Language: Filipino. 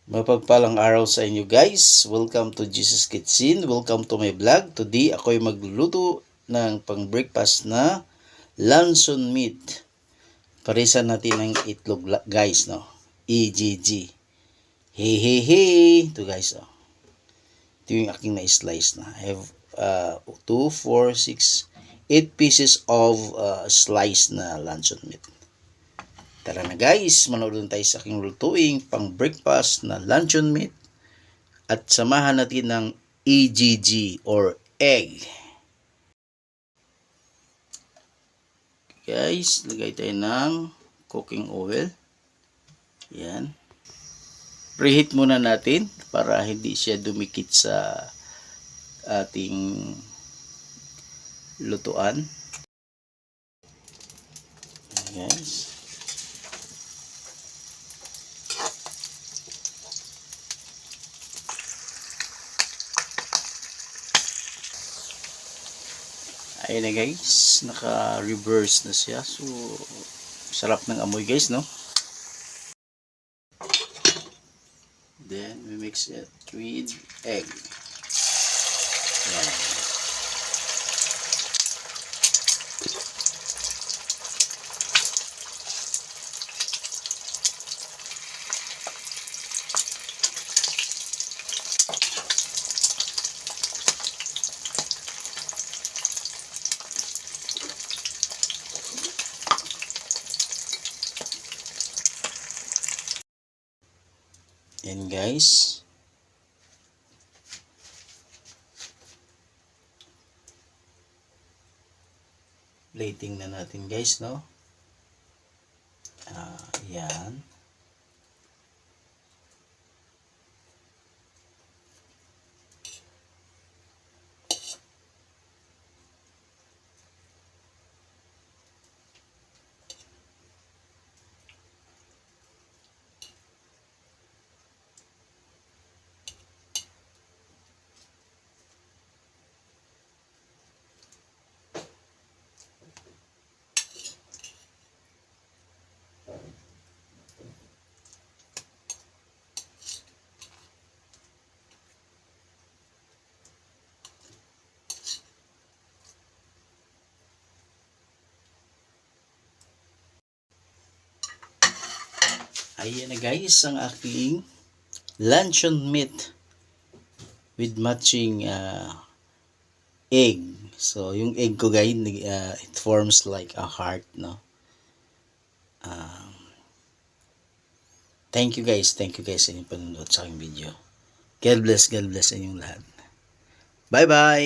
Mapagpalang araw sa inyo guys. Welcome to Jesus Kitchen. Welcome to my vlog. Today ako'y magluluto ng pang breakfast na luncheon meat. Parisan natin ng itlog guys, no. EGG. Hey hey hey. Ito guys, oh. Ito yung aking na-slice na. I have 2, 4, 6, 8 pieces of slice na luncheon meat. Tara na guys, manood tayo sa aking lutuing pang breakfast na luncheon meat at samahan natin ng EGG or egg. Guys, lagay tayo ng cooking oil. Yan. Preheat muna natin para hindi siya dumikit sa ating lutuan. Yan guys. Ayun na guys, naka-reverse na siya. So, sarap ng amoy guys, no? Then, we mix it with egg. Ayan. Yan guys. Plating na natin guys, no? Yan. Ayan na guys ang aking luncheon meat with matching egg. So yung egg ko guys, it forms like a heart, no? Thank you guys sa inyong panonood sa aking video. God bless sa inyong lahat. Bye bye.